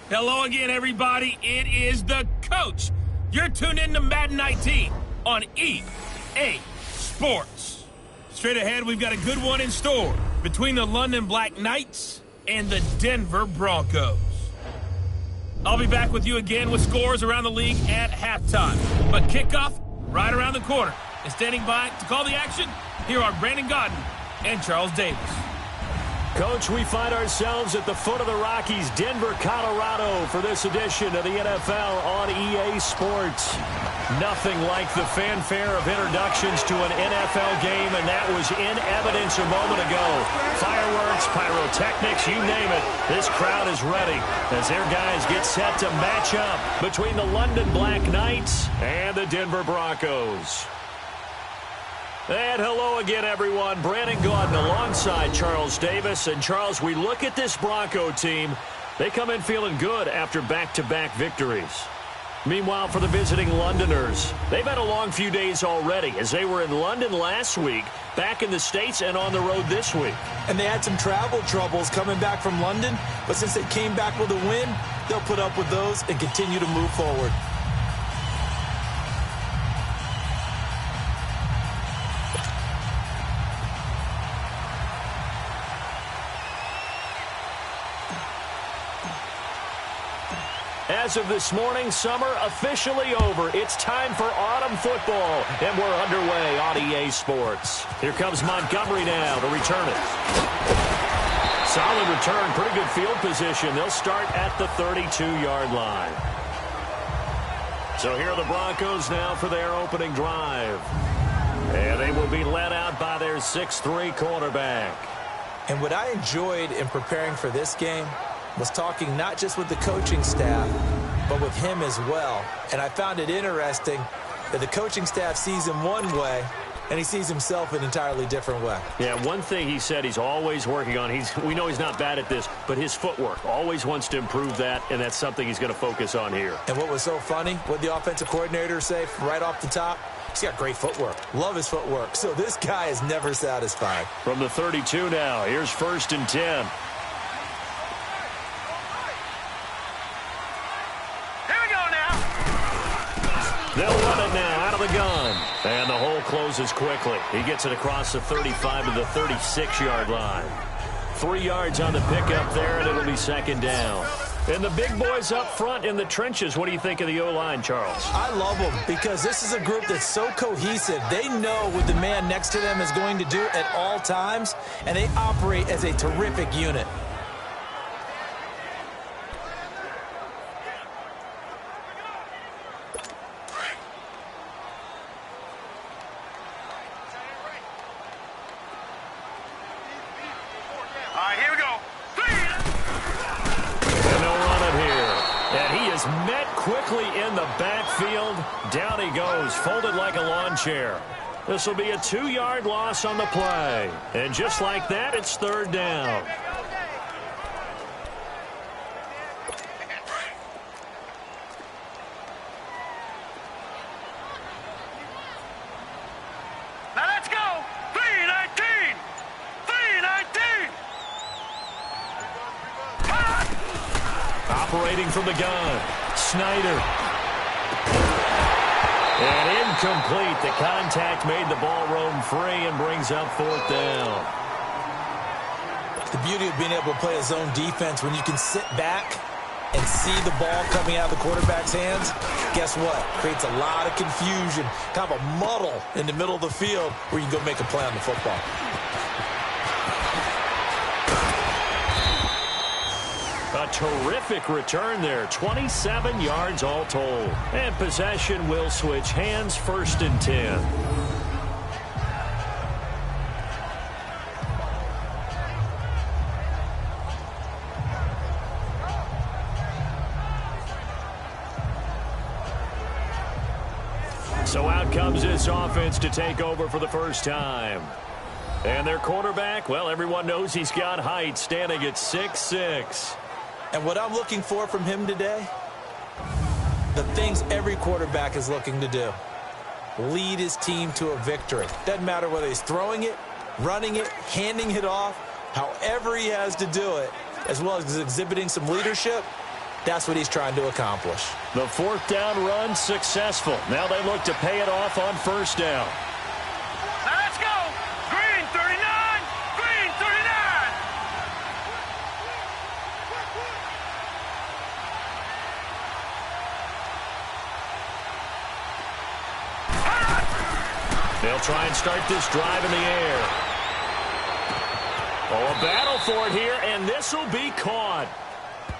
Hello again, everybody. It is the coach. You're tuned in to Madden 19 on EA Sports. Straight ahead, we've got a good one in store between the London Black Knights and the Denver Broncos. I'll be back with you again with scores around the league at halftime. But kickoff right around the corner. And standing by to call the action, here are Brandon Godden and Charles Davis. Coach, we find ourselves at the foot of the Rockies, Denver, Colorado, for this edition of the NFL on EA Sports. Nothing like the fanfare of introductions to an NFL game, and that was in evidence a moment ago. Fireworks, pyrotechnics, you name it. This crowd is ready as their guys get set to match up between the London Black Knights and the Denver Broncos. And hello again, everyone. Brandon Gaudin alongside Charles Davis. And, Charles, we look at this Bronco team. They come in feeling good after back-to-back victories. Meanwhile, for the visiting Londoners, they've had a long few days already as they were in London last week, back in the States, and on the road this week. And they had some travel troubles coming back from London, but since they came back with a win, they'll put up with those and continue to move forward. As of this morning, summer officially over. It's time for autumn football, and we're underway on EA Sports. Here comes Montgomery now to return it. Solid return, pretty good field position. They'll start at the 32-yard line. So here are the Broncos now for their opening drive. And they will be led out by their 6'3" quarterback. And what I enjoyed in preparing for this game was talking not just with the coaching staff, but with him as well. And I found it interesting that the coaching staff sees him one way, and he sees himself an entirely different way. Yeah, one thing he said he's always working on, we know he's not bad at this, but his footwork, always wants to improve that, and that's something he's going to focus on here. And what was so funny, what the offensive coordinator say right off the top? He's got great footwork. Love his footwork. So this guy is never satisfied. From the 32 now, here's 1st and 10. They'll run it now out of the gun. And the hole closes quickly. He gets it across the 35 to the 36-yard line. 3 yards on the pickup there, and it'll be 2nd down. And the big boys up front in the trenches. What do you think of the O-line, Charles? I love them because this is a group that's so cohesive. They know what the man next to them is going to do at all times, and they operate as a terrific unit. Quickly in the backfield. Down he goes, folded like a lawn chair. This will be a 2-yard loss on the play. And just like that, it's 3rd down. Now let's go. 3-19. 3-19. Operating from the gun. Snyder. And incomplete. The contact made the ball roam free and brings up 4th down. The beauty of being able to play a zone defense when you can sit back and see the ball coming out of the quarterback's hands, guess what? Creates a lot of confusion, kind of a muddle in the middle of the field where you can go make a play on the football. A terrific return there. 27 yards all told. And possession will switch hands. 1st and 10. So out comes this offense to take over for the first time. And their quarterback, well, everyone knows he's got height, standing at 6'6". And what I'm looking for from him today, the things every quarterback is looking to do. Lead his team to a victory. Doesn't matter whether he's throwing it, running it, handing it off, however he has to do it, as well as exhibiting some leadership, That's what he's trying to accomplish. The fourth down run successful. Now they look to pay it off on first down. Now let's go. Green 39. Green 39. They'll try and start this drive in the air. Oh, a battle for it here, and this will be caught.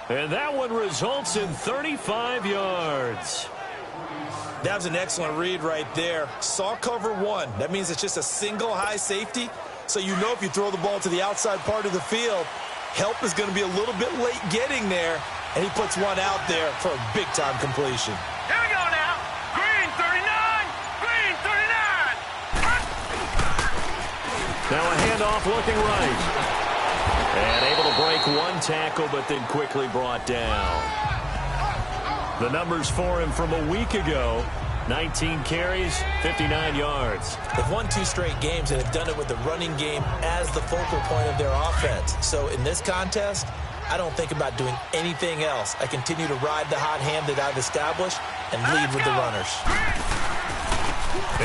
And that one results in 35 yards. That was an excellent read right there. Saw cover one. That means it's just a single high safety. So you know if you throw the ball to the outside part of the field, help is going to be a little bit late getting there. And he puts one out there for a big-time completion. Here we go now. Green 39. Green 39. Now a handoff looking right. And able to break one tackle, but then quickly brought down. The numbers for him from a week ago, 19 carries, 59 yards. They've won 2 straight games and have done it with the running game as the focal point of their offense. So in this contest, I don't think about doing anything else. I continue to ride the hot hand that I've established and lead with the runners.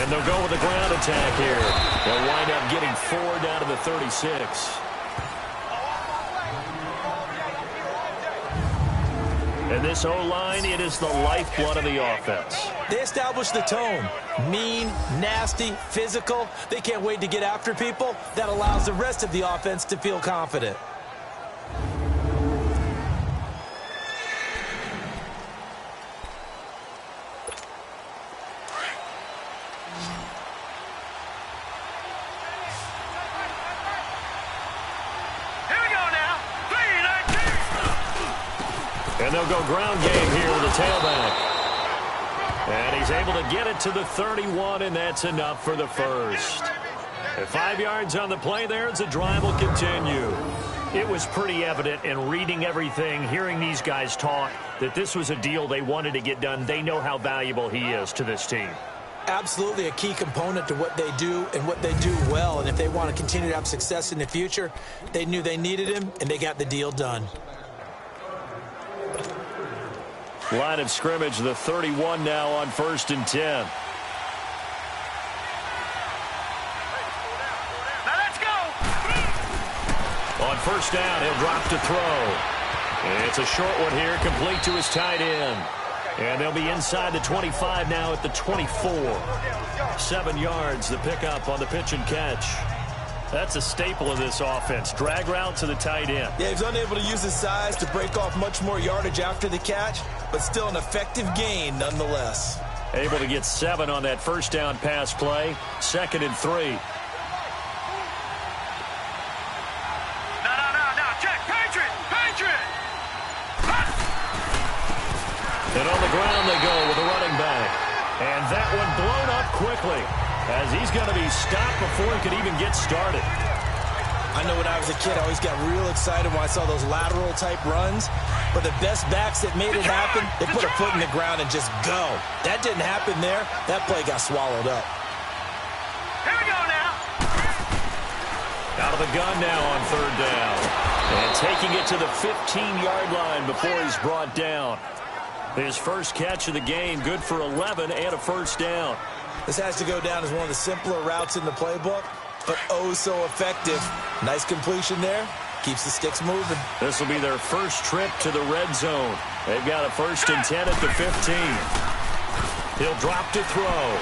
And they'll go with the ground attack here. They'll wind up getting 4 down to the 36. And this O-line, it is the lifeblood of the offense. They establish the tone. Mean, nasty, physical. They can't wait to get after people. That allows the rest of the offense to feel confident. And they'll go ground game here with the tailback. And he's able to get it to the 31, and that's enough for the first. And 5 yards on the play there as the drive will continue. It was pretty evident in reading everything, hearing these guys talk, that this was a deal they wanted to get done. They know how valuable he is to this team. Absolutely a key component to what they do and what they do well. And if they want to continue to have success in the future, they knew they needed him, and they got the deal done. Line of scrimmage, the 31 now on 1st and 10. Now let's go. On first down, he'll drop to throw. And it's a short one here, complete to his tight end. And they'll be inside the 25 now at the 24. 7 yards, the pickup on the pitch and catch. That's a staple of this offense. Drag route to the tight end. Yeah, he's unable to use his size to break off much more yardage after the catch, but still an effective gain nonetheless. Able to get 7 on that first down pass play. 2nd and 3. No. Check. Patriot. And on the ground they go with a running back. And that one blown up quickly, as he's going to be stopped before he could even get started. I know when I was a kid, I always got real excited when I saw those lateral-type runs. But the best backs that made it happen, they put a foot in the ground and just go. That didn't happen there. That play got swallowed up. Here we go now. Out of the gun now on 3rd down. And taking it to the 15-yard line before he's brought down. His first catch of the game, good for 11 and a first down. This has to go down as one of the simpler routes in the playbook, but oh so effective. Nice completion there. Keeps the sticks moving. This will be their first trip to the red zone. They've got a 1st and 10 at the 15. He'll drop to throw.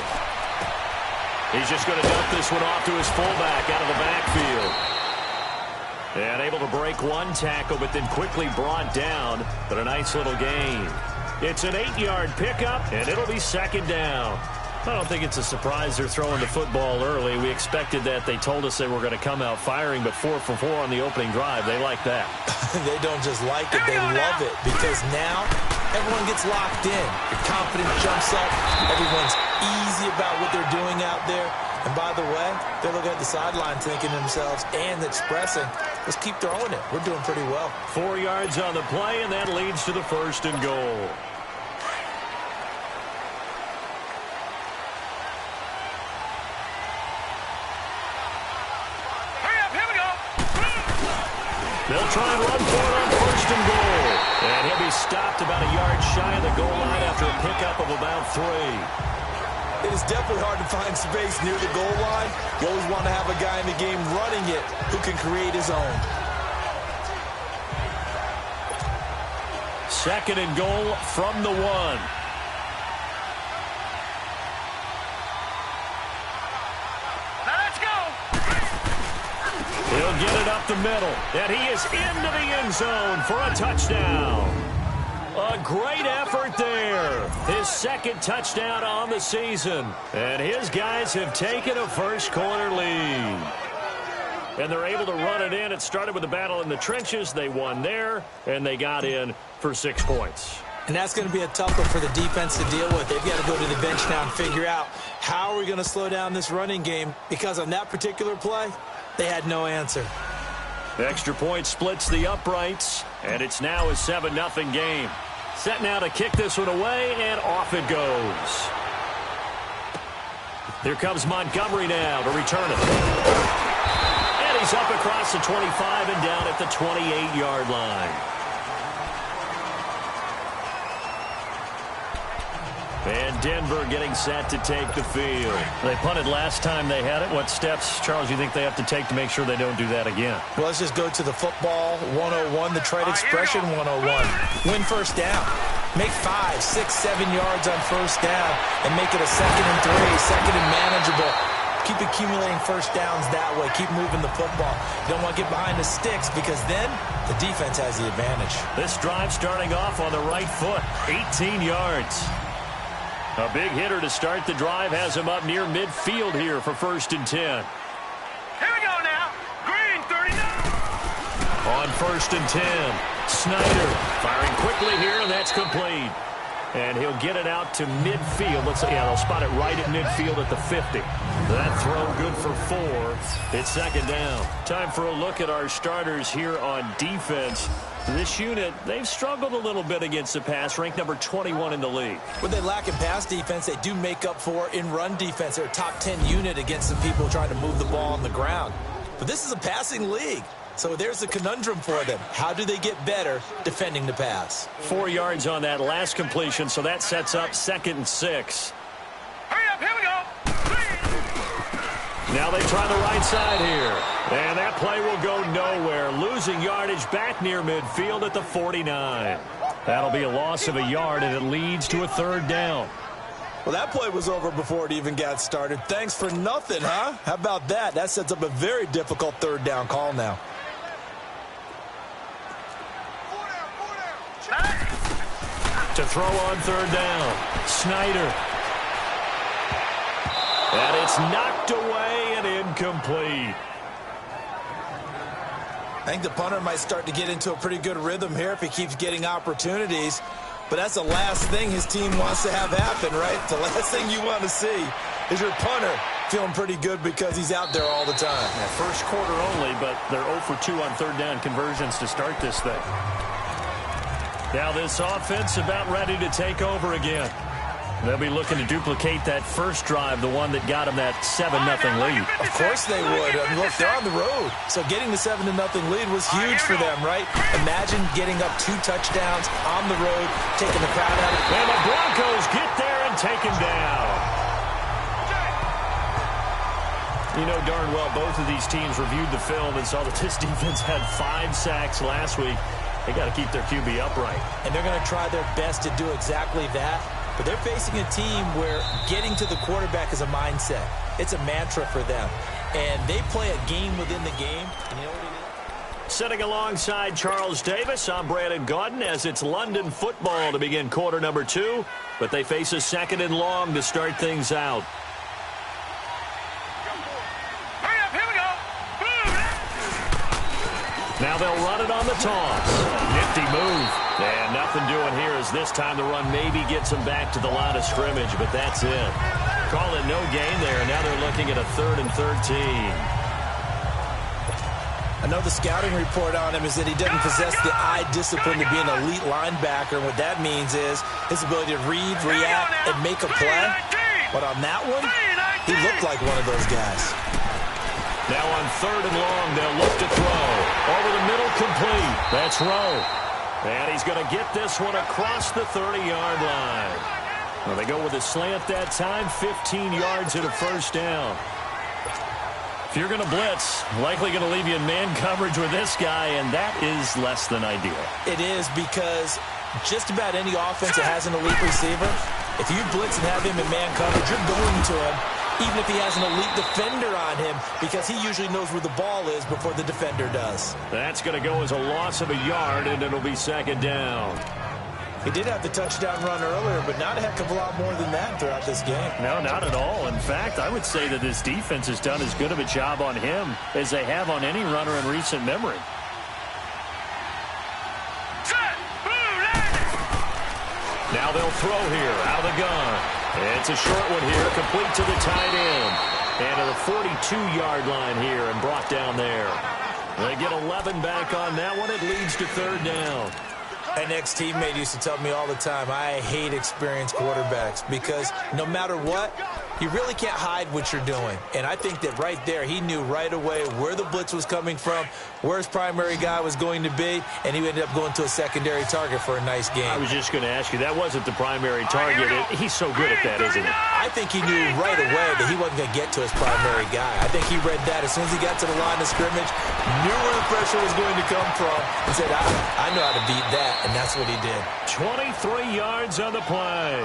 He's just going to dump this one off to his fullback out of the backfield. And able to break one tackle, but then quickly brought down. But a nice little gain. It's an 8-yard pickup, and it'll be 2nd down. I don't think it's a surprise they're throwing the football early. We expected that. They told us they were going to come out firing, but 4 for 4 on the opening drive. They like that. They don't just like it, they love it, because now everyone gets locked in. Your confidence jumps up. Everyone's easy about what they're doing out there. And by the way, they're looking at the sideline thinking to themselves and expressing, let's keep throwing it. We're doing pretty well. 4 yards on the play, and that leads to the 1st and goal. They'll try and run for it on 1st and goal. And he'll be They stopped about a yard shy of the goal line after a pickup of about 3. It is definitely hard to find space near the goal line. You always want to have a guy in the game running it who can create his own. 2nd and goal from the 1. Now let's go. He'll get it up the middle, and he is into the end zone for a touchdown. A great effort there. His 2nd touchdown on the season. And his guys have taken a first-quarter lead. And they're able to run it in. It started with a battle in the trenches. They won there, and they got in for 6 points. And that's going to be a tough one for the defense to deal with. They've got to go to the bench now and figure out how are we going to slow down this running game, because on that particular play, they had no answer. The extra point splits the uprights, and it's now a 7-0 game. Set now to kick this one away, and off it goes. Here comes Montgomery now to return it. And he's up across the 25 and down at the 28-yard line. And Denver getting set to take the field. They punted last time they had it. What steps, Charles, you think they have to take to make sure they don't do that again? Well, let's just go to the football 101, the trade expression 101. Win first down. Make 5, 6, 7 yards on first down and make it a 2nd and 3, 2nd and manageable. Keep accumulating first downs that way. Keep moving the football. You don't want to get behind the sticks, because then the defense has the advantage. This drive starting off on the right foot, 18 yards. A big hitter to start the drive has him up near midfield here for 1st and 10. Here we go now. Green 39. On 1st and 10, Snyder firing quickly here, and that's complete. And he'll get it out to midfield. They'll spot it right at midfield at the 50. That throw good for 4. It's 2nd down. Time for a look at our starters here on defense. This unit, they've struggled a little bit against the pass, ranked number 21 in the league. What they lack in pass defense, they do make up for in run defense. They're a top 10 unit against some people trying to move the ball on the ground. But this is a passing league. So there's a conundrum for them. How do they get better defending the pass? 4 yards on that last completion, so that sets up 2nd and 6. Hurry up. Here we go. Now they try the right side here. And that play will go nowhere. Losing yardage back near midfield at the 49. That'll be a loss of a yard, and it leads to a 3rd down. Well, that play was over before it even got started. Thanks for nothing, huh? How about that? That sets up a very difficult 3rd down call now. To throw on 3rd down, Snyder. And it's knocked away and incomplete. I think the punter might start to get into a pretty good rhythm here if he keeps getting opportunities. But that's the last thing his team wants to have happen, right? The last thing you want to see is your punter feeling pretty good because he's out there all the time. Yeah, first quarter only, but they're 0 for 2 on 3rd down conversions to start this thing. Now this offense about ready to take over again. They'll be looking to duplicate that first drive, the one that got them that 7-0 lead. Of course they would. I mean, look, they're on the road. So getting the 7-0 lead was huge for them, right? Imagine getting up 2 touchdowns on the road, taking the crowd out. And the Broncos get there and take him down. You know darn well both of these teams reviewed the film and saw that this defense had 5 sacks last week. They got to keep their QB upright. And they're going to try their best to do exactly that. But they're facing a team where getting to the quarterback is a mindset. It's a mantra for them. And they play a game within the game. And you know what it is? Sitting alongside Charles Davis, I'm Brandon Gaudin as it's London football to begin quarter number 2. But they face a 2nd and long to start things out. Hurry up. Here we go. Now they'll run it on the toss. Nifty move. And nothing doing here as this time the run maybe gets them back to the line of scrimmage, but that's it. Call it no gain there. Now they're looking at a 3rd and 13. I know the scouting report on him is that he doesn't possess the eye discipline to be an elite linebacker. And what that means is his ability to read, react, and make a play. But on that one, he looked like one of those guys. Now on 3rd and long, they'll look to throw. Over the middle, complete. That's Rowe. And he's going to get this one across the 30-yard line. Well, they go with a slant that time, 15 yards and a first down. If you're going to blitz, likely going to leave you in man coverage with this guy, and that is less than ideal. It is, because just about any offense that has an elite receiver, if you blitz and have him in man coverage, you're going to him, even if he has an elite defender on him, because he usually knows where the ball is before the defender does. That's going to go as a loss of a yard, and it'll be second down. He did have the touchdown run earlier, but not a heck of a lot more than that throughout this game. No, not at all. In fact, I would say that this defense has done as good of a job on him as they have on any runner in recent memory. Now they'll throw here out of the gun. It's a short one here, complete to the tight end. And to the 42-yard line here and brought down there. They get 11 back on that one. It leads to third down. An ex-teammate used to tell me all the time, I hate experienced quarterbacks, because no matter what, you really can't hide what you're doing. And I think that right there, he knew right away where the blitz was coming from, where his primary guy was going to be, and he ended up going to a secondary target for a nice game. I was just going to ask you, that wasn't the primary target. He's so good at that, isn't he? I think he knew right away that he wasn't going to get to his primary guy. I think he read that as soon as he got to the line of scrimmage, knew where the pressure was going to come from, and said, I know how to beat that, and that's what he did. 23 yards on the play.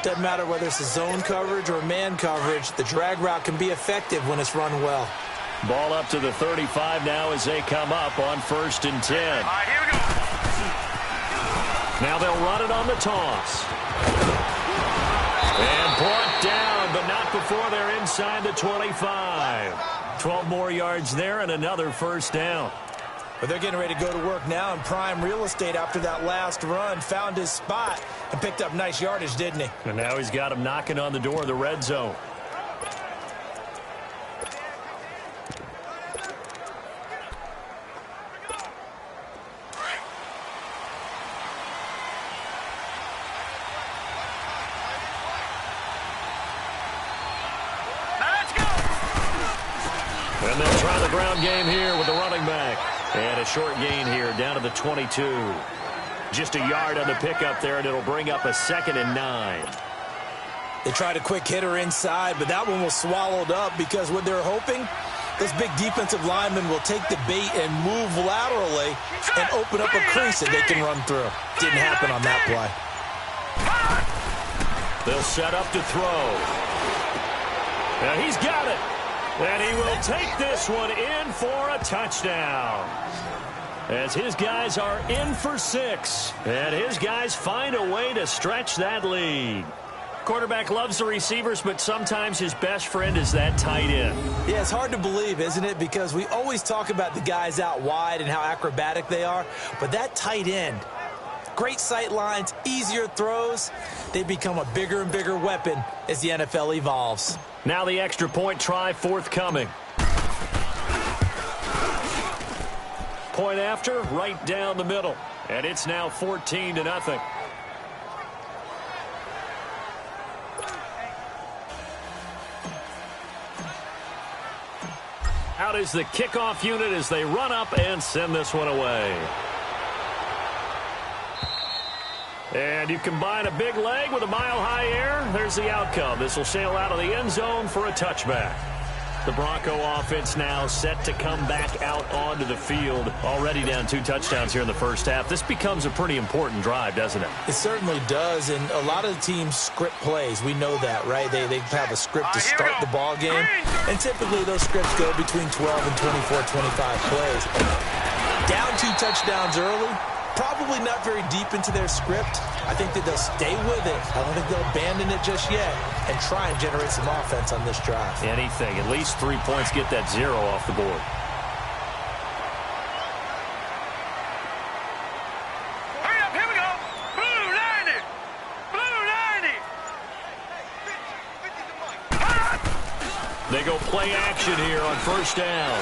Doesn't matter whether it's a zone coverage or man coverage, the drag route can be effective when it's run well. Ball up to the 35 now as they come up on 1st and 10. All right, here we go. Now they'll run it on the toss. And brought down, but not before they're inside the 25. 12 more yards there and another first down. But they're getting ready to go to work now in prime real estate after that last run. Found his spot and picked up nice yardage, didn't he? And now he's got him knocking on the door of the red zone. Now let's go. And they'll try the ground game here with the running back. And a short gain here down to the 22. Just a yard on the pickup there, and it'll bring up a 2nd and 9. They tried a quick hitter inside, but that one was swallowed up because what they're hoping, those big defensive linemen will take the bait and move laterally and open up a crease that they can run through. Didn't happen on that play. They'll set up to throw. Now he's got it. And he will take this one in for a touchdown. As his guys are in for 6. And his guys find a way to stretch that lead. Quarterback loves the receivers, but sometimes his best friend is that tight end. Yeah, it's hard to believe, isn't it? Because we always talk about the guys out wide and how acrobatic they are. But that tight end, great sight lines, easier throws, they become a bigger and bigger weapon as the NFL evolves. Now the extra point try forthcoming. Point after, right down the middle. And it's now 14-0. Out is the kickoff unit as they run up and send this one away. And you combine a big leg with a mile-high air, there's the outcome. This will sail out of the end zone for a touchback. The Bronco offense now set to come back out onto the field. Already down 2 touchdowns here in the first half. This becomes a pretty important drive, doesn't it? It certainly does, and a lot of the teams script plays. We know that, right? They have a script to start the ball game, and typically those scripts go between 12 and 24, 25 plays. Down 2 touchdowns early, probably not very deep into their script. I think that they'll stay with it. I don't think they'll abandon it just yet and try and generate some offense on this drive. Anything. At least 3 points, get that 0 off the board. Hurry up, here we go. Blue 90. Blue 90. They go play action here on first down.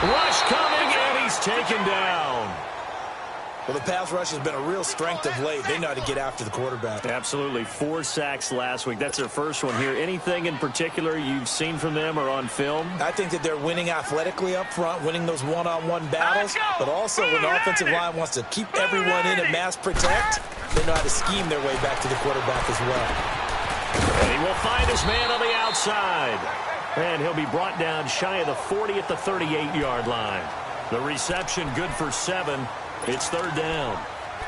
Rush coming, and he's taken down. Well, the pass rush has been a real strength of late. They know how to get after the quarterback. Absolutely. 4 sacks last week. That's their first one here. Anything in particular you've seen from them or on film? I think that they're winning athletically up front, winning those one-on-one battles, but also when the offensive line wants to keep everyone in and mass protect, they know how to scheme their way back to the quarterback as well. And he will find his man on the outside. And he'll be brought down shy of the 40 at the 38-yard line. The reception good for 7. It's 3rd down.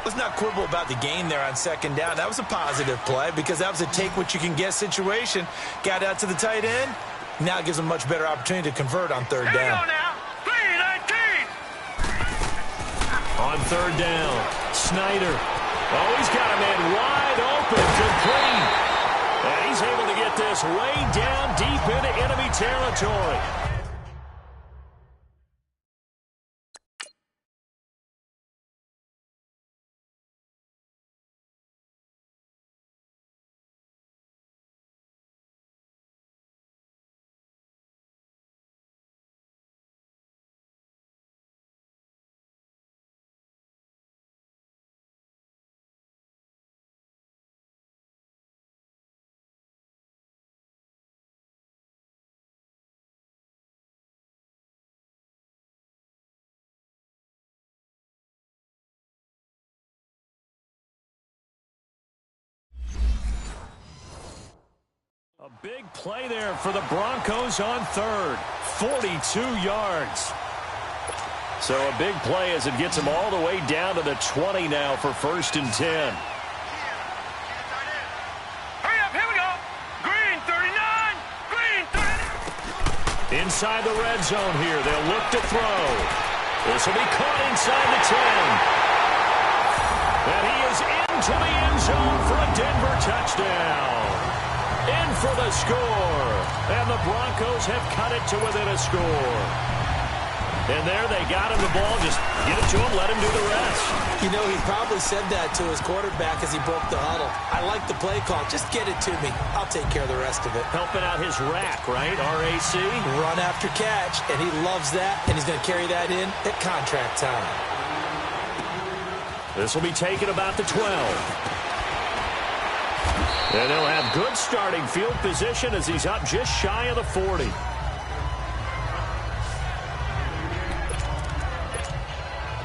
Let's not quibble about the gain there on 2nd down. That was a positive play because that was a take-what-you-can-get situation. Got out to the tight end. Now it gives them a much better opportunity to convert on 3rd down. On 3rd down, Snyder. Oh, he's got a man wide open, complete. And he's able to get this way down deep into enemy territory. A big play there for the Broncos on 3rd. 42 yards. So a big play as it gets them all the way down to the 20 now for 1st and 10. Hurry up, here we go. Green 39, green 30. Inside the red zone here. They'll look to throw. This will be caught inside the 10. And he is into the end zone for a Denver touchdown. In for the score. And the Broncos have cut it to within a score. And there they got him the ball. Just get it to him, let him do the rest. You know, he probably said that to his quarterback as he broke the huddle. I like the play call. Just get it to me. I'll take care of the rest of it. Helping out his rack, right? RAC. Run after catch, and he loves that, and he's going to carry that in at contract time. This will be taken about the 12. And they'll have good starting field position as he's up just shy of the 40.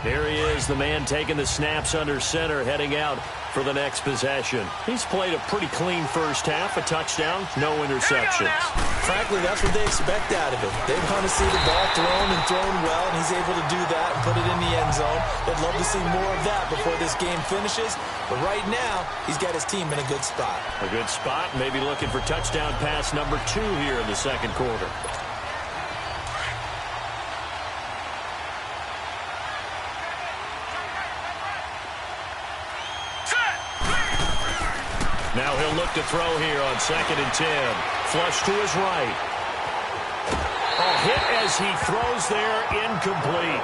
Here he is, the man taking the snaps under center, heading out for the next possession. He's played a pretty clean first half, a touchdown, no interceptions. Frankly, that's what they expect out of him. They want to see the ball thrown and thrown well, and he's able to do that and put it in the end zone. They'd love to see more of that before this game finishes. But right now, he's got his team in a good spot. A good spot, maybe looking for touchdown pass number 2 here in the 2nd quarter. Now he'll look to throw here on 2nd and 10. Flush to his right. Oh, hit as he throws there, incomplete.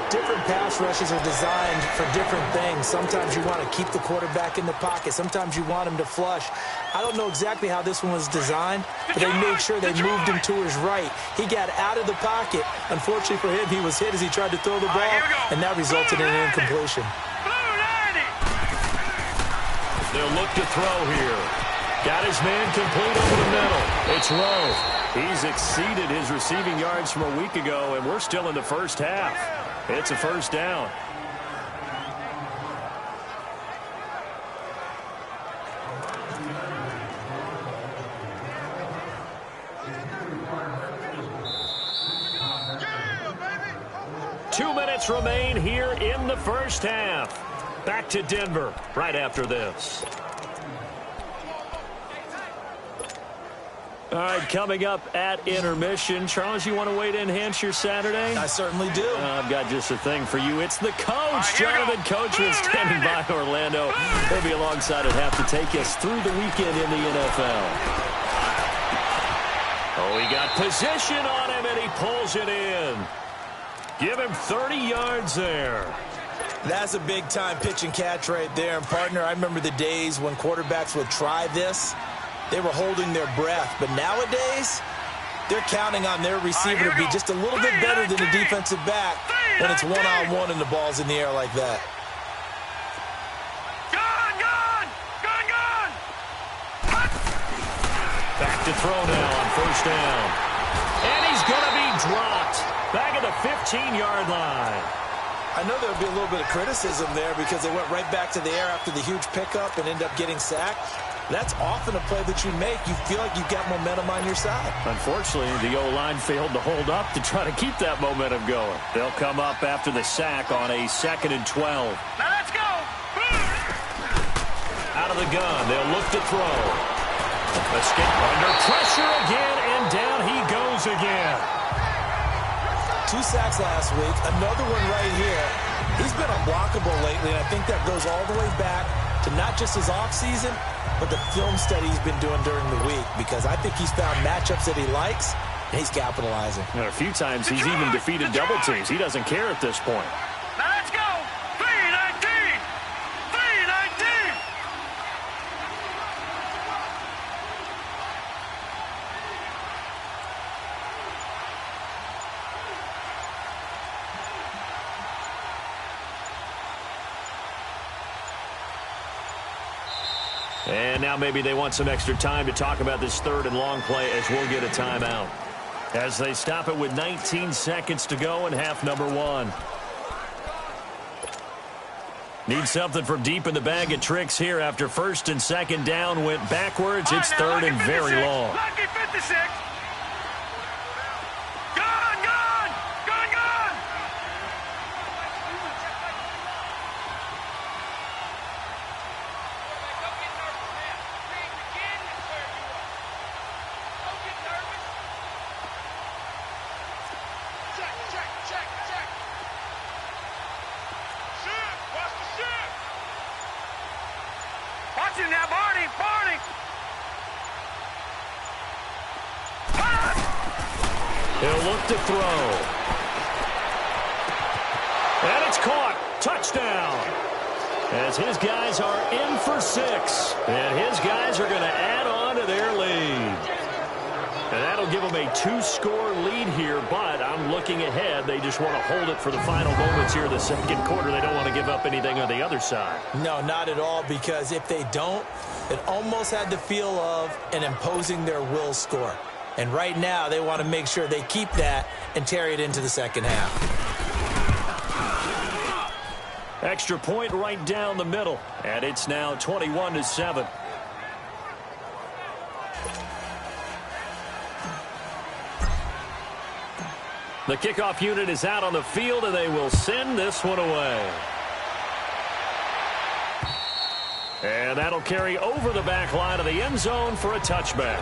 Different pass rushes are designed for different things. Sometimes you want to keep the quarterback in the pocket. Sometimes you want him to flush. I don't know exactly how this one was designed, but they made sure they moved him to his right. He got out of the pocket. Unfortunately for him, he was hit as he tried to throw the ball, and that resulted in an incompletion. They'll look to throw here. Got his man complete over the middle. It's Rowe. He's exceeded his receiving yards from a week ago, and we're still in the first half. It's a 1st down. Yeah, 2 minutes remain here in the first half. Back to Denver right after this. All right, coming up at intermission. Charles, you want to wait to enhance your Saturday? I certainly do. I've got just a thing for you. It's the coach, Jonathan Coachman, standing by Orlando. He'll be alongside at half to take us through the weekend in the NFL. Oh, he got position on him, and he pulls it in. Give him 30 yards there. That's a big-time pitch and catch right there. And, partner, I remember the days when quarterbacks would try this. They were holding their breath. But nowadays, they're counting on their receiver to be just a little bit better than the defensive back when it's one-on-one and the ball's in the air like that. to throw now on first down. And he's going to be dropped back at the 15-yard line. I know there would be a little bit of criticism there because they went right back to the air after the huge pickup and ended up getting sacked. That's often a play that you make. You feel like you've got momentum on your side. Unfortunately, the O-line failed to hold up to try to keep that momentum going. They'll come up after the sack on a 2nd and 12. Now let's go. Out of the gun, they'll look to throw. Escape under pressure again, and down he goes again. 2 sacks last week, another one right here. He's been unblockable lately, and I think that goes all the way back to not just his offseason, but the film study he's been doing during the week, because I think he's found matchups that he likes, and he's capitalizing. And a few times he's even defeated double teams. He doesn't care at this point. Now let's go. 3-19. 3-19. And now maybe they want some extra time to talk about this 3rd and long play as we'll get a timeout. As they stop it with 19 seconds to go in half number 1. Need something from deep in the bag of tricks here after 1st and 2nd down went backwards. It's 3rd and very long. Lucky 56. Gone, gone, gone, gone. Watching now, Barney, Barney. He'll look to throw. And it's caught. Touchdown. As his guys are in for 6. And his guys are going to add on to their lead. And that'll give them a 2-score lead here, but I'm looking ahead. They just want to hold it for the final moments here in the 2nd quarter. They don't want to give up anything on the other side. No, not at all, because if they don't, it almost had the feel of an imposing their will score. And right now, they want to make sure they keep that and carry it into the 2nd half. Extra point right down the middle, and it's now 21-7. The kickoff unit is out on the field, and they will send this one away. And that'll carry over the back line of the end zone for a touchback.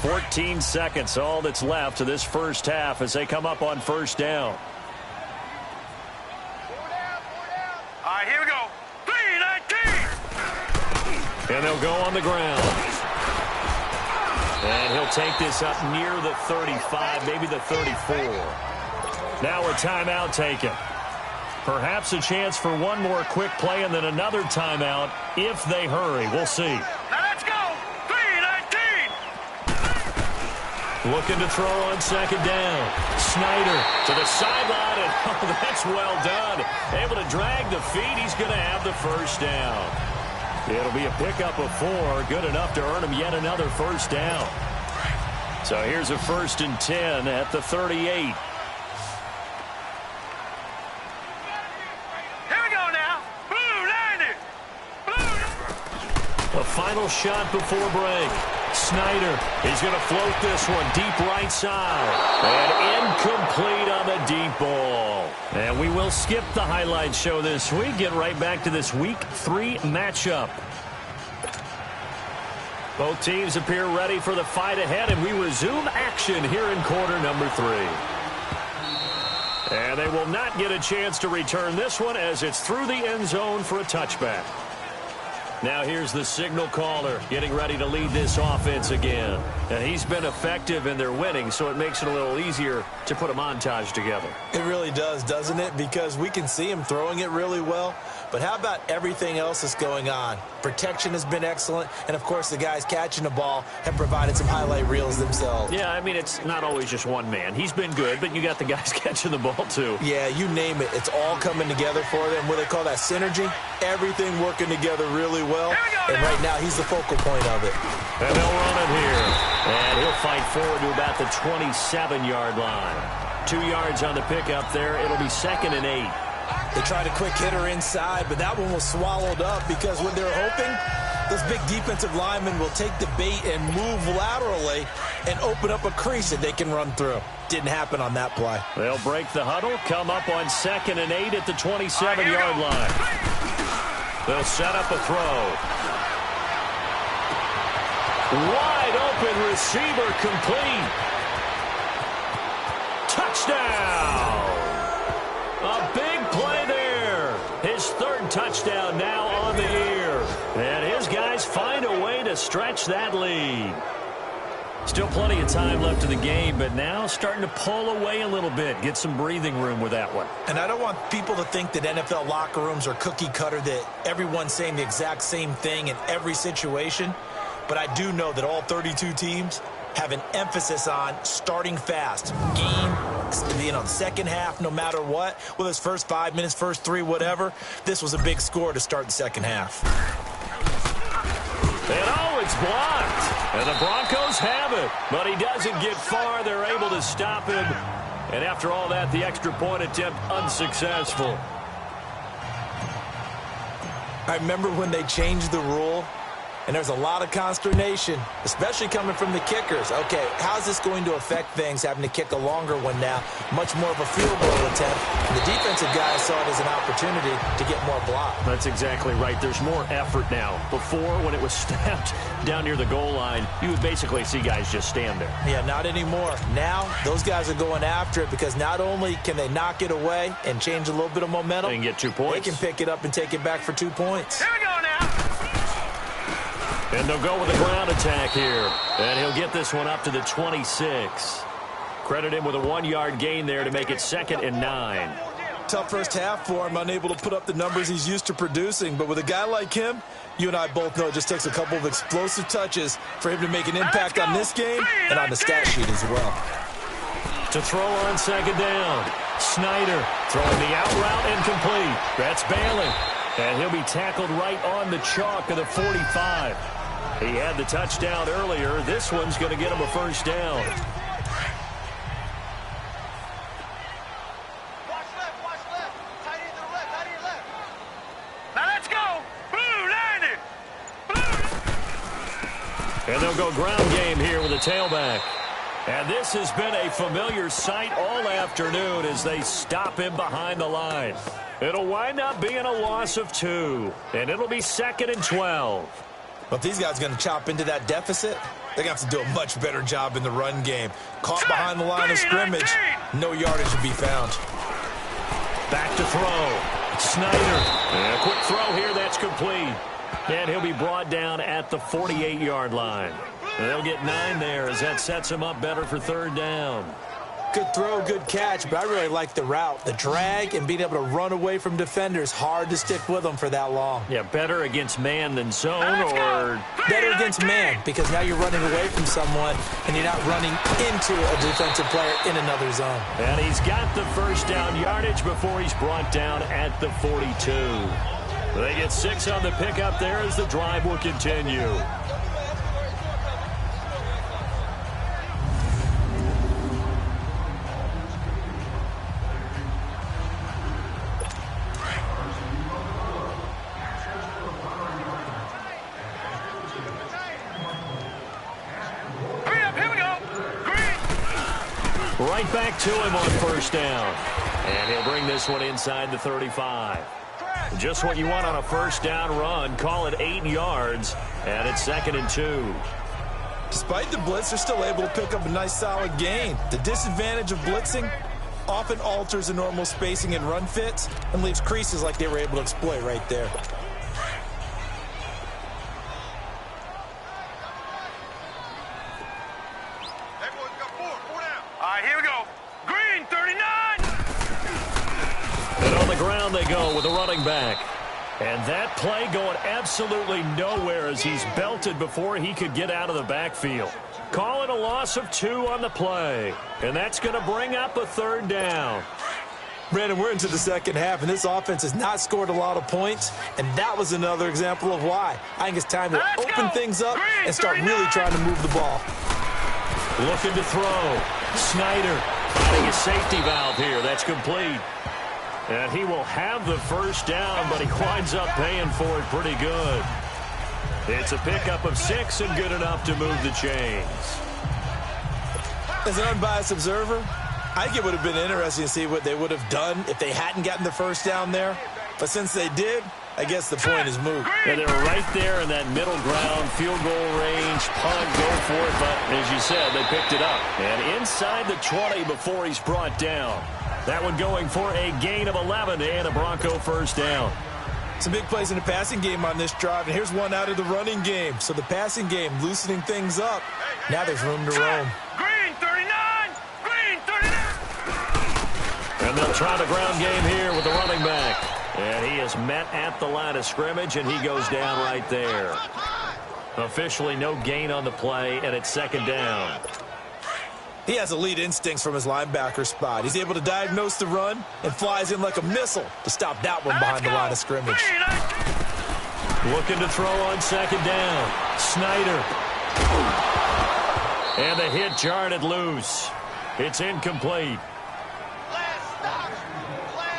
"14 seconds, all that's left to this first half as they come up on 1st down. All right, here we go. 3-19. And they'll go on the ground. And he'll take this up near the 35, maybe the 34. Now a timeout taken. Perhaps a chance for one more quick play and then another timeout if they hurry. We'll see. Now let's go. 3-19. Looking to throw on 2nd down. Snyder to the sideline, and oh, that's well done. Able to drag the feet. He's going to have the 1st down. It'll be a pickup of 4. Good enough to earn him yet another 1st down. So here's a 1st and 10 at the 38. Here we go now. Blue 90. Blue. A final shot before break. Snyder is going to float this one deep right side. And incomplete on the deep ball. And we will skip the highlight show this week. Get right back to this Week 3 matchup. Both teams appear ready for the fight ahead, and we resume action here in quarter number 3. And they will not get a chance to return this one as it's through the end zone for a touchback. Now here's the signal caller getting ready to lead this offense again. And he's been effective in their winning, so it makes it a little easier to put a montage together. It really does, doesn't it? Because we can see him throwing it really well, But how about everything else that's going on? Protection has been excellent, and, of course, the guys catching the ball have provided some highlight reels themselves. Yeah, I mean, it's not always just one man. He's been good, but you got the guys catching the ball, too. Yeah, you name it. It's all coming together for them. What they call that synergy, everything working together really well. And right now, he's the focal point of it. And they'll run it here. And he'll fight forward to about the 27-yard line. 2 yards on the pickup there. It'll be 2nd and 8. They tried a quick hitter inside, but that one was swallowed up because what they're hoping, those big defensive linemen will take the bait and move laterally and open up a crease that they can run through. Didn't happen on that play. They'll break the huddle, come up on 2nd and 8 at the 27-yard line. They'll set up a throw. Wide open receiver complete. Touchdown! A big play there. His 3rd touchdown now on the year. And his guys find a way to stretch that lead. Still plenty of time left in the game, but now starting to pull away a little bit. Get some breathing room with that one. And I don't want people to think that NFL locker rooms are cookie cutter, that everyone's saying the exact same thing in every situation. But I do know that all 32 teams have an emphasis on starting fast. Game, the second half, no matter what. Whether it's first 5 minutes, first 3, whatever. This was a big score to start the second half. And it's blocked. And the Broncos have it. But he doesn't get far. They're able to stop him. And after all that, the extra point attempt unsuccessful. I remember when they changed the rule. And there's a lot of consternation, especially coming from the kickers. Okay, how's this going to affect things, having to kick a longer one now? Much more of a field goal attempt. And the defensive guys saw it as an opportunity to get more block. That's exactly right. There's more effort now. Before, when it was snapped down near the goal line, you would basically see guys just stand there. Yeah, not anymore. Now, those guys are going after it because not only can they knock it away and change a little bit of momentum, they can get 2 points. They can pick it up and take it back for 2 points. Here we go now. And they'll go with a ground attack here. And he'll get this one up to the 26. Credit him with a 1-yard gain there to make it 2nd and 9. Tough first half for him, unable to put up the numbers he's used to producing. But with a guy like him, you and I both know it just takes a couple of explosive touches for him to make an impact on this game and on the stat sheet as well. To throw on 2nd down. Snyder throwing the out route incomplete. That's Bailey. And he'll be tackled right on the chalk of the 45. He had the touchdown earlier. This one's going to get him a first down. Watch left. Tight end to the left. Now let's go. Blue, landed. Blue. And they'll go ground game here with a tailback. And this has been a familiar sight all afternoon as they stop him behind the line. It'll wind up being a loss of 2. And it'll be 2nd and 12. But if these guys are going to chop into that deficit, they're going to have to do a much better job in the run game. Caught behind the line of scrimmage, no yardage to be found. Back to throw. Snyder. And a quick throw here, that's complete. And he'll be brought down at the 48-yard line. And they'll get 9 there as that sets him up better for 3rd down. Good throw, good catch, but I really like the route. The drag and being able to run away from defenders, hard to stick with them for that long. Yeah, better against man than zone, or better against man, because now you're running away from someone and you're not running into a defensive player in another zone. And he's got the first down yardage before he's brought down at the 42. They get 6 on the pickup there as the drive will continue. Right back to him on first down. And he'll bring this one inside the 35. Just what you want on a first down run. Call it 8 yards. And it's 2nd and 2. Despite the blitz, they're still able to pick up a nice solid gain. The disadvantage of blitzing often alters the normal spacing and run fits and leaves creases like they were able to exploit right there. Here we go. Green, 39. And on the ground they go with a running back. And that play going absolutely nowhere as he's belted before he could get out of the backfield. Call it a loss of 2 on the play. And that's going to bring up a 3rd down. Brandon, we're into the second half, and this offense has not scored a lot of points, and that was another example of why. I think it's time to open things up and start really trying to move the ball. Looking to throw. Snyder finding a safety valve here. That's complete. And he will have the 1st down, but he winds up paying for it pretty good. It's a pickup of 6 and good enough to move the chains. As an unbiased observer, I think it would have been interesting to see what they would have done if they hadn't gotten the 1st down there. But since they did, I guess the point is moot. Yeah, they're right there in that middle ground, field goal range, punt, go for it. But as you said, they picked it up. And inside the 20 before he's brought down. That one going for a gain of 11 and a Bronco 1st down. Some big plays in the passing game on this drive, and here's one out of the running game. So the passing game loosening things up. Now there's room to roam. Green 39, green 39. And they'll try the ground game here with the running back. And he is met at the line of scrimmage, and he goes down right there. Officially no gain on the play, and it's 2nd down. He has elite instincts from his linebacker spot. He's able to diagnose the run and flies in like a missile to stop that one behind the line of scrimmage. Looking to throw on 2nd down. Snyder. And the hit jarred it loose. It's incomplete.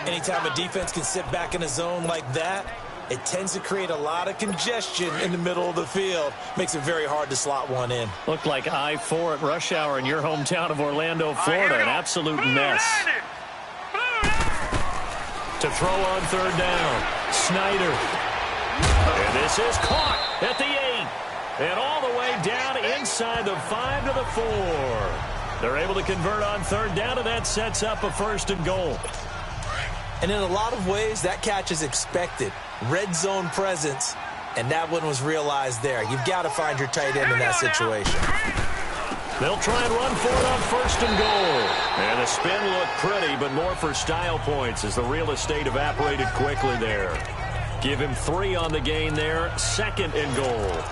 Anytime a defense can sit back in a zone like that, it tends to create a lot of congestion in the middle of the field. Makes it very hard to slot one in. Looked like I-4 at rush hour in your hometown of Orlando, Florida. An absolute mess. To throw on 3rd down. Snyder. And this is caught at the 8. And all the way down inside the 5 to the 4. They're able to convert on 3rd down, and that sets up a 1st and goal. And in a lot of ways, that catch is expected. Red zone presence, and that one was realized there. You've got to find your tight end in that situation. They'll try and run for it on 1st and goal. And the spin looked pretty, but more for style points as the real estate evaporated quickly there. Give him 3 on the gain there, 2nd and goal.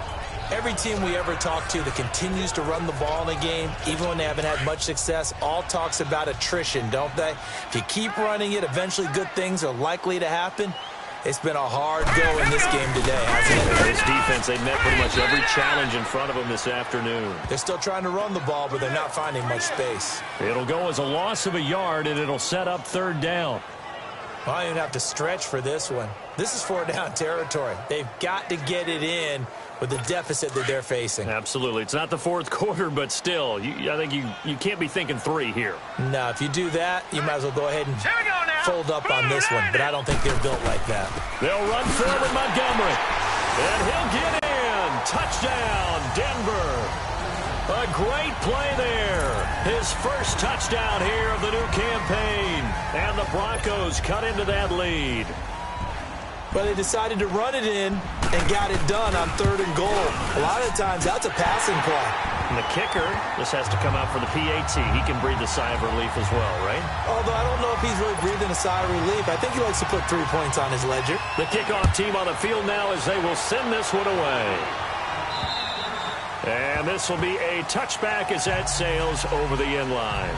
Every team we ever talk to that continues to run the ball in a game, even when they haven't had much success, all talks about attrition, don't they? If you keep running it, eventually good things are likely to happen. It's been a hard go in this game today, hasn't it? This defense, they met pretty much every challenge in front of them this afternoon. They're still trying to run the ball, but they're not finding much space. It'll go as a loss of a yard, and it'll set up 3rd down. Well, I don't even have to stretch for this one. This is 4th down territory. They've got to get it in with the deficit that they're facing. Absolutely. It's not the 4th quarter, but still, I think you can't be thinking 3 here. No, if you do that, you might as well go ahead and fold up on this one, but I don't think they're built like that. They'll run forward Montgomery, and he'll get in. Touchdown, Denver. A great play there. His 1st touchdown here of the new campaign, and the Broncos cut into that lead. But they decided to run it in and got it done on 3rd and goal. A lot of times, that's a passing play. And the kicker, this has to come out for the PAT. He can breathe a sigh of relief as well, right? Although I don't know if he's really breathing a sigh of relief. I think he likes to put 3 points on his ledger. The kickoff team on the field now as they will send this one away. And this will be a touchback as that sails over the end line.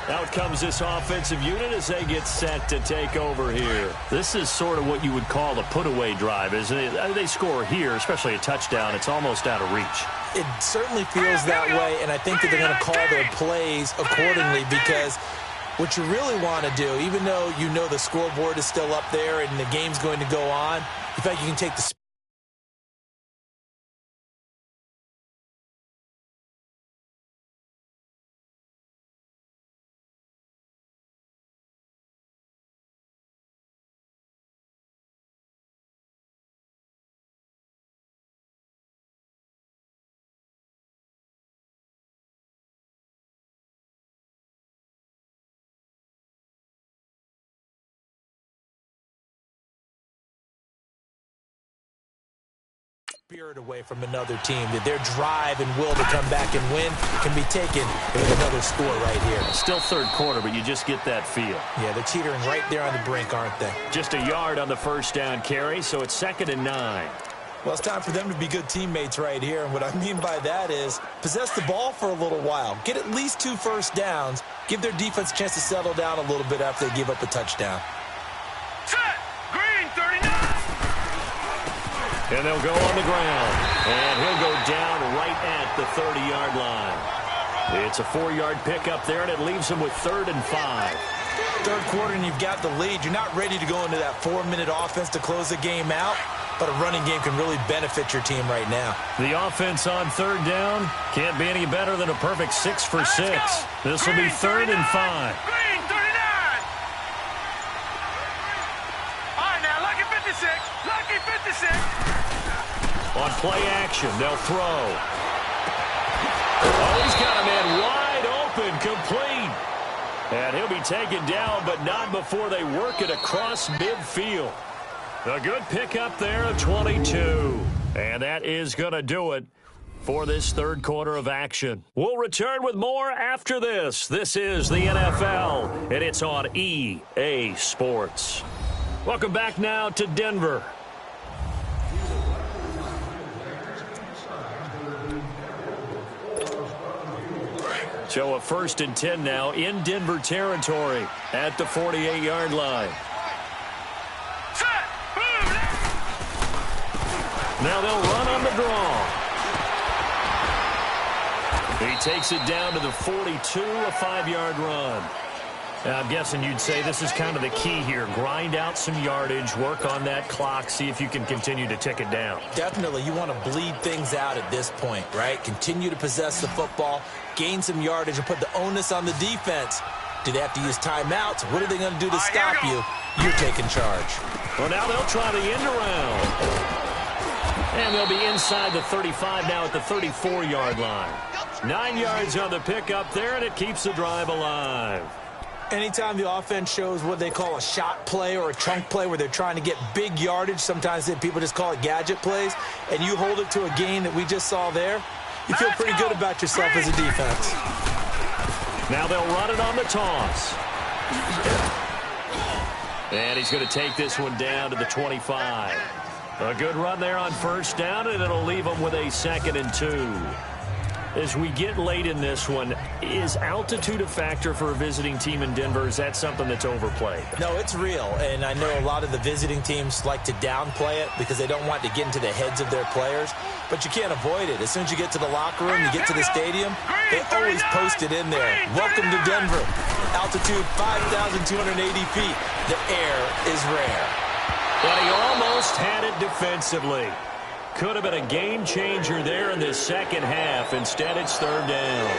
Out comes this offensive unit as they get set to take over here. This is sort of what you would call a put-away drive, isn't it? They score here, especially a touchdown. It's almost out of reach. It certainly feels that way, and I think that they're going to call their plays accordingly because what you really want to do, even though you know the scoreboard is still up there and the game's going to go on, you think you can take the spirit away from another team, that their drive and will to come back and win can be taken with another score right here. Still third quarter, but you just get that feel. Yeah, they're teetering right there on the brink, aren't they? Just a yard on the first down carry, so it's 2nd and 9. Well, it's time for them to be good teammates right here, and what I mean by that is possess the ball for a little while, get at least 2 first downs, give their defense a chance to settle down a little bit after they give up a touchdown. Set. Green 39. And they'll go on the ground. And he'll go down right at the 30-yard line. It's a 4-yard pickup there, and it leaves him with 3rd and 5. Third quarter, and you've got the lead. You're not ready to go into that 4-minute offense to close the game out, but a running game can really benefit your team right now. The offense on 3rd down can't be any better than a perfect 6 for 6. This will be 3rd and 5. Green 39. All right, now, lucky 56. Lucky 56. On play action, they'll throw. Oh, he's got a man wide open, complete. And he'll be taken down, but not before they work it across midfield. A good pickup there of 22. And that is going to do it for this third quarter of action. We'll return with more after this. This is the NFL, and it's on EA Sports. Welcome back now to Denver. So a 1st and 10 now in Denver territory at the 48-yard line. Now they'll run on the draw. He takes it down to the 42, a 5-yard run. Now, I'm guessing you'd say this is kind of the key here. Grind out some yardage, work on that clock, see if you can continue to tick it down. Definitely, you want to bleed things out at this point, right? Continue to possess the football, gain some yardage, and put the onus on the defense. Do they have to use timeouts? What are they going to do to stop you? You're taking charge. Well, now they'll try the end around. And they'll be inside the 35 now at the 34-yard line. 9 yards on the pickup there, and it keeps the drive alive. Anytime the offense shows what they call a shot play or a chunk play where they're trying to get big yardage, sometimes people just call it gadget plays, and you hold it to a gain that we just saw there, you feel pretty good about yourself as a defense. Now they'll run it on the toss. And he's going to take this one down to the 25. A good run there on first down, and it'll leave him with a 2nd and 2. As we get late in this one, is altitude a factor for a visiting team in Denver? Is that something that's overplayed? No, it's real, and I know a lot of the visiting teams like to downplay it because they don't want to get into the heads of their players, but you can't avoid it. As soon as you get to the locker room, you get to the stadium, they always post it in there. Welcome to Denver. Altitude 5,280 feet. The air is rare. And he almost had it defensively. Could have been a game changer there in this second half. Instead, it's 3rd down.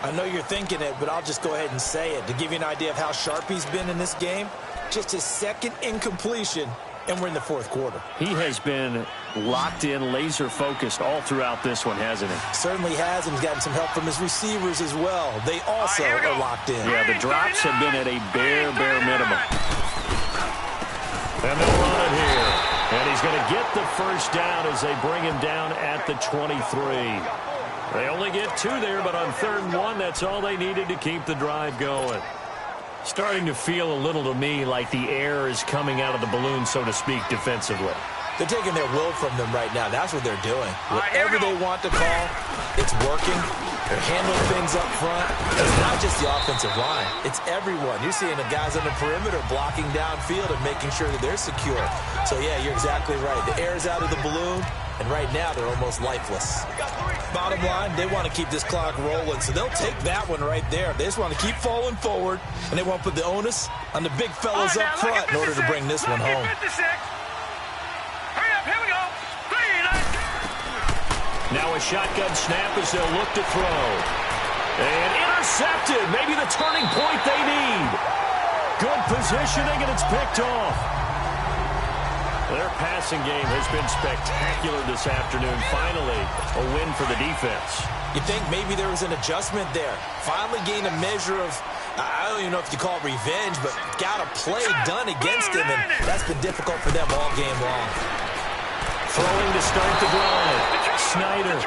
I know you're thinking it, but I'll just go ahead and say it. To give you an idea of how sharp he's been in this game, just his 2nd incompletion, and we're in the 4th quarter. He has been locked in, laser-focused all throughout this one, hasn't he? Certainly has, and he's gotten some help from his receivers as well. They also are locked in. Yeah, the drops have been at a bare minimum. And they'll run it here. And he's going to get the first down as they bring him down at the 23. They only get 2 there, but on 3rd and 1, that's all they needed to keep the drive going. Starting to feel a little to me like the air is coming out of the balloon, so to speak, defensively. They're taking their will from them right now. That's what they're doing. Whatever they want to call, it's working. They're handling things up front. It's not just the offensive line. It's everyone. You're seeing the guys on the perimeter blocking downfield and making sure that they're secure. So, yeah, you're exactly right. The air's out of the balloon, and right now they're almost lifeless. Bottom line, they want to keep this clock rolling, so they'll take that one right there. They just want to keep falling forward, and they want to put the onus on the big fellas up front in order to bring this one home. Now a shotgun snap as they'll look to throw. And intercepted. Maybe the turning point they need. Good positioning, and it's picked off. Their passing game has been spectacular this afternoon. Finally, a win for the defense. You think maybe there was an adjustment there. Finally gained a measure of, I don't even know if you call it revenge, but got a play done against him, and that's been difficult for them all game long. Throwing to start the drive. Snyder.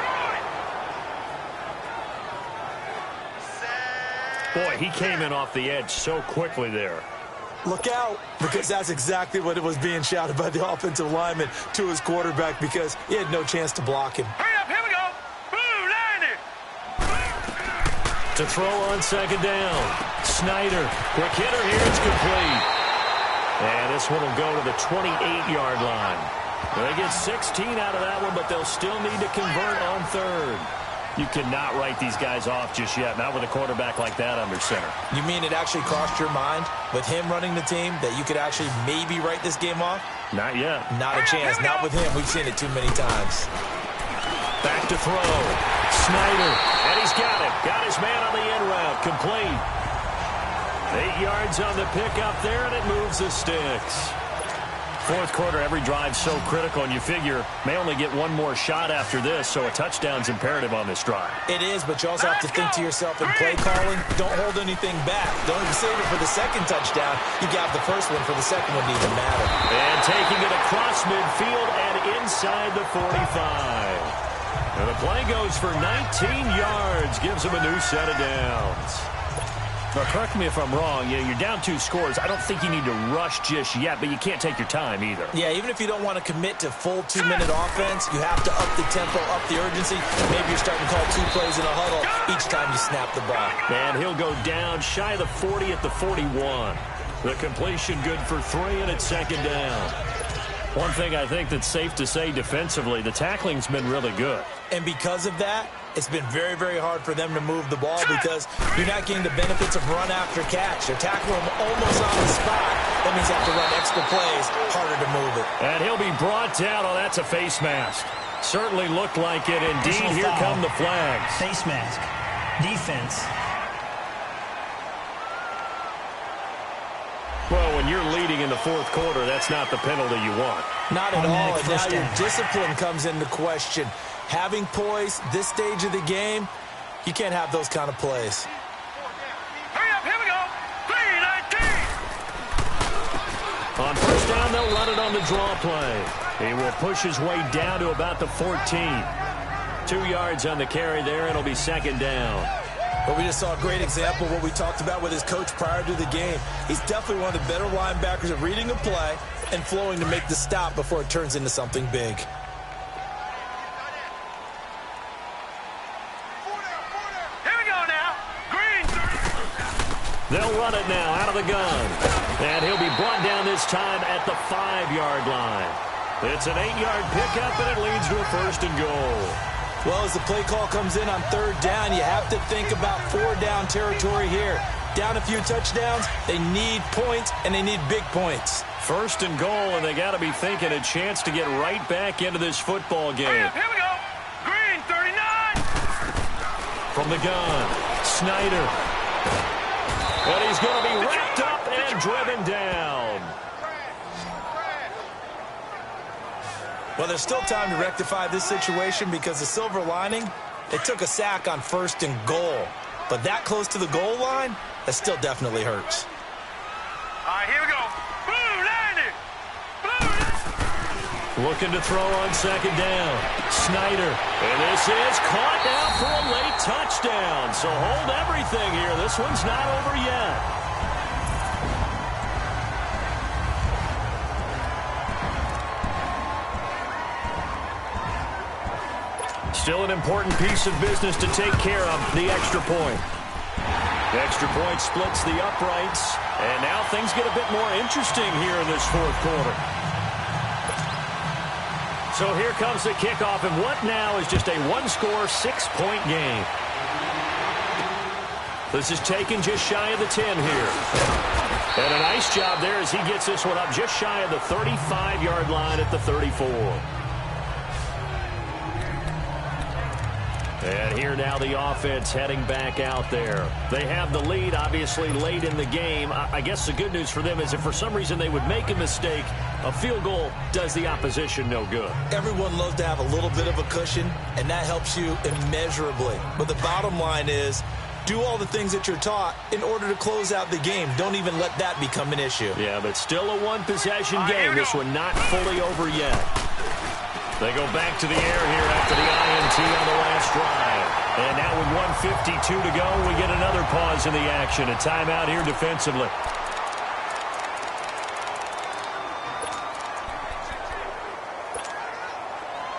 Boy, he came in off the edge so quickly there. Look out, because that's exactly what it was being shouted by the offensive lineman to his quarterback, because he had no chance to block him. Hurry up, here we go. Blue, line it. To throw on second down. Snyder. Quick hitter here. It's complete. And this one will go to the 28-yard line. They get 16 out of that one, but they'll still need to convert on third. You cannot write these guys off just yet, not with a quarterback like that under center. You mean it actually crossed your mind with him running the team that you could actually maybe write this game off? Not yet. Not a chance. Not with him. We've seen it too many times. Back to throw. Snyder. And he's got it. Got his man on the in route. Complete. 8 yards on the pickup there, and it moves the sticks. Fourth quarter, every drive's so critical, and you figure may only get one more shot after this, so a touchdown's imperative on this drive. It is, but you also have to think to yourself in play calling, don't hold anything back. Don't even save it for the second touchdown. You got the first one for the second one to even matter. And taking it across midfield and inside the 45. And the play goes for 19 yards, gives them a new set of downs. Now, correct me if I'm wrong. You're down 2 scores. I don't think you need to rush just yet, but you can't take your time either. Yeah, even if you don't want to commit to full 2-minute offense, you have to up the tempo, up the urgency. Maybe you're starting to call 2 plays in a huddle each time you snap the ball. And he'll go down shy of the 40 at the 41. The completion good for 3, and it's second down. One thing I think that's safe to say defensively, the tackling's been really good. And because of that, it's been very, very hard for them to move the ball because you're not getting the benefits of run after catch. They're tackling them almost on the spot. That means they have to run extra plays, harder to move it. And he'll be brought down. Oh, that's a face mask. Certainly looked like it. Indeed, here come the flags. Face mask. Defense. Well, when you're leading in the fourth quarter, that's not the penalty you want. Not at all, and now your down. discipline comes into question. Having poise, this stage of the game, you can't have those kind of plays. Hurry up, here we go. 3-19. On first down, they'll run it on the draw play. He will push his way down to about the 14. 2 yards on the carry there, and it'll be second down. But we just saw a great example of what we talked about with his coach prior to the game. He's definitely one of the better linebackers at reading a play and flowing to make the stop before it turns into something big. They'll run it now out of the gun. And he'll be brought down this time at the 5-yard line. It's an 8-yard pickup, and it leads to a first and goal. Well, as the play call comes in on third down, you have to think about 4-down territory here. Down a few touchdowns, they need points, and they need big points. First and goal, and they got to be thinking a chance to get right back into this football game. Hurry up, here we go. Green, 39. From the gun, Snyder. And he's going to be wrapped up and driven down. Well, there's still time to rectify this situation because the silver lining, they took a sack on first and goal. But that close to the goal line, that still definitely hurts. All right, here we go. Blue, line it. Blue, Looking to throw on second down. Snyder. And this is caught now for a late touchdown. So hold everything here. This one's not over yet. Still an important piece of business to take care of, the extra point. The extra point splits the uprights, and now things get a bit more interesting here in this fourth quarter. So here comes the kickoff, and what now is just a one-score, 6-point game. This is taken just shy of the 10 here. And a nice job there as he gets this one up just shy of the 35-yard line at the 34. And here now the offense heading back out there. They have the lead, obviously, late in the game. I guess the good news for them is if for some reason they would make a mistake, a field goal does the opposition no good. Everyone loves to have a little bit of a cushion, and that helps you immeasurably. But the bottom line is, do all the things that you're taught in order to close out the game. Don't even let that become an issue. Yeah, but still a one-possession game. This one not fully over yet. They go back to the air here after the INT on the last drive. And now with 1:52 to go, we get another pause in the action. A timeout here defensively.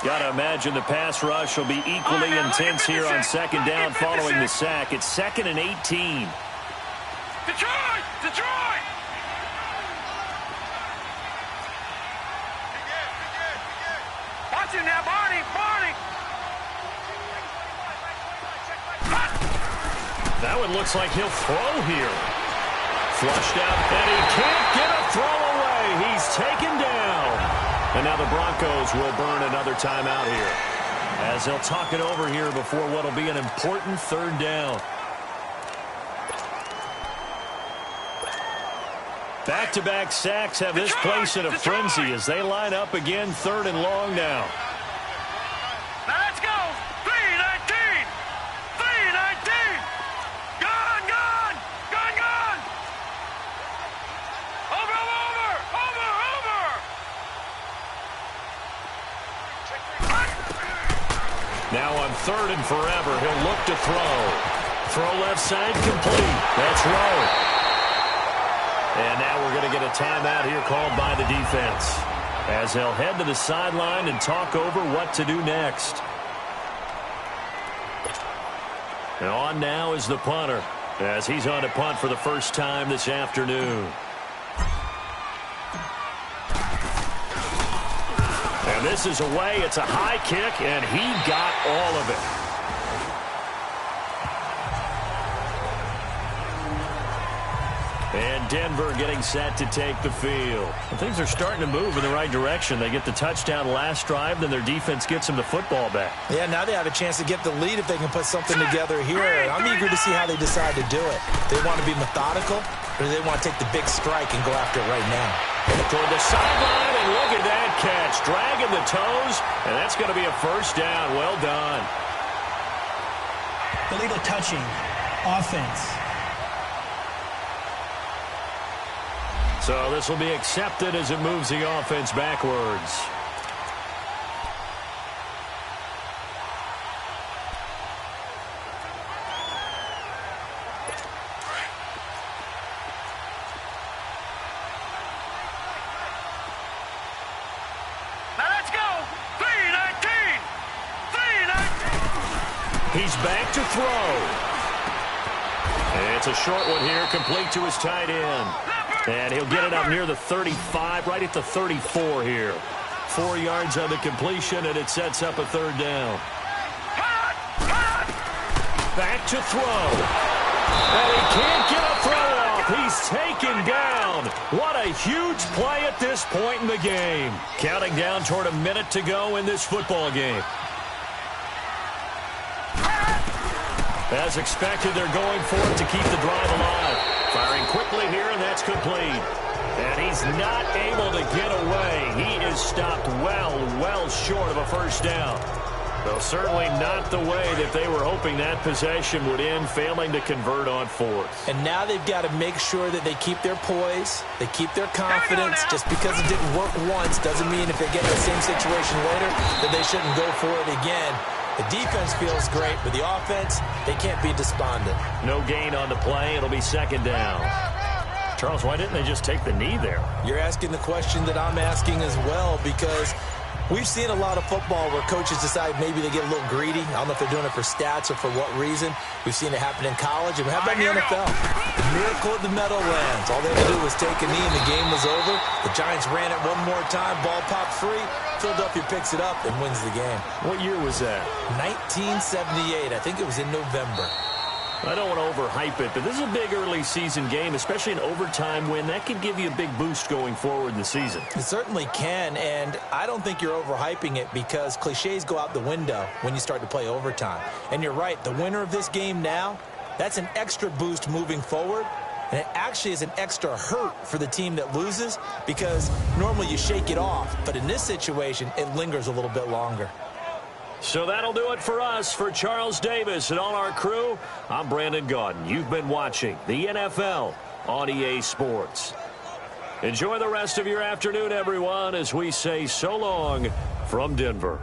Got to imagine the pass rush will be equally intense here on second down following the sack. It's 2nd and 18. Detroit! Detroit! Watch it now, Barney! Barney! That one looks like he'll throw here. Flushed out, and he can't get a throw away. He's taken down. And now the Broncos will burn another timeout here, as they'll talk it over here before what will be an important third down. Back-to-back sacks have this place in a frenzy as they line up again, 3rd and long now. Now let's go! 3-19! 3-19! Gone, gone! Gone, gone! Over, over, over, over! Now on 3rd and forever, he'll look to throw. Throw left side complete. That's Rowe. And now we're going to get a timeout here called by the defense, as they'll head to the sideline and talk over what to do next. And on now is the punter, as he's on to punt for the first time this afternoon. And this is away. It's a high kick, and he got all of it. And Denver getting set to take the field. Well, things are starting to move in the right direction. They get the touchdown last drive, then their defense gets them the football back. Yeah, now they have a chance to get the lead if they can put something together here. I'm eager to see how they decide to do it. They want to be methodical, or do they want to take the big strike and go after it right now? Toward the sideline, and look at that catch. Dragging the toes, and that's going to be a first down. Well done. Illegal touching. Offense. So this will be accepted as it moves the offense backwards. Now let's go! 3-19! 3-19! He's back to throw. It's a short one here, complete to his tight end. And he'll get it up near the 35, right at the 34 here. 4 yards on the completion, and it sets up a third down. Back to throw. And he can't get a throw off. He's taken down. What a huge play at this point in the game. Counting down toward a minute to go in this football game. As expected, they're going for it to keep the drive alive. Firing quickly here, and that's complete. And he's not able to get away. He is stopped well short of a first down. Though certainly not the way that they were hoping that possession would end, failing to convert on 4th. And now they've got to make sure that they keep their poise, they keep their confidence. Just because it didn't work once doesn't mean if they get in the same situation later that they shouldn't go for it again. The defense feels great, but the offense, they can't be despondent. No gain on the play. It'll be second down. Charles, why didn't they just take the knee there? You're asking the question that I'm asking as well, because we've seen a lot of football where coaches decide maybe they get a little greedy. I don't know if they're doing it for stats or for what reason. We've seen it happen in college, and we have that in the NFL. The miracle of the Meadowlands. All they had to do was take a knee, and the game was over. The Giants ran it one more time. Ball popped free. Philadelphia picks it up and wins the game. What year was that? 1978. I think it was in November. I don't want to overhype it, but this is a big early season game, especially an overtime win. That could give you a big boost going forward in the season. It certainly can, and I don't think you're overhyping it because cliches go out the window when you start to play overtime. And you're right, the winner of this game now, that's an extra boost moving forward. And it actually is an extra hurt for the team that loses because normally you shake it off. But in this situation, it lingers a little bit longer. So that'll do it for us. For Charles Davis and all our crew, I'm Brandon Gaudin. You've been watching the NFL on EA Sports. Enjoy the rest of your afternoon, everyone, as we say so long from Denver.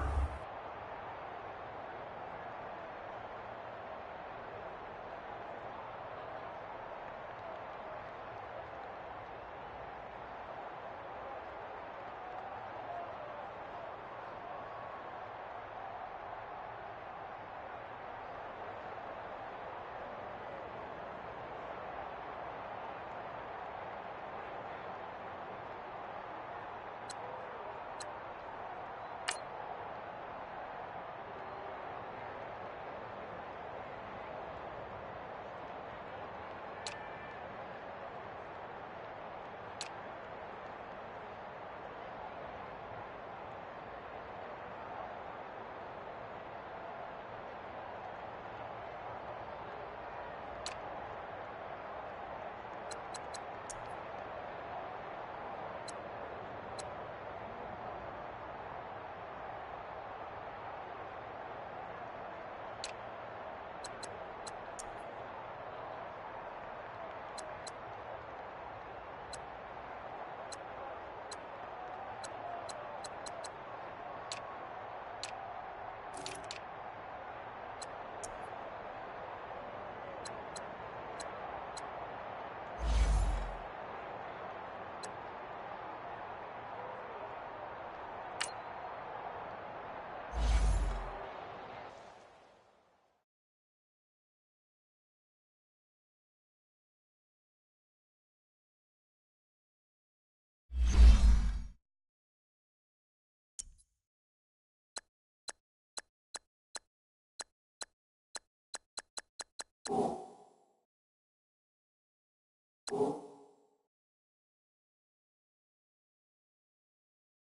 Oh.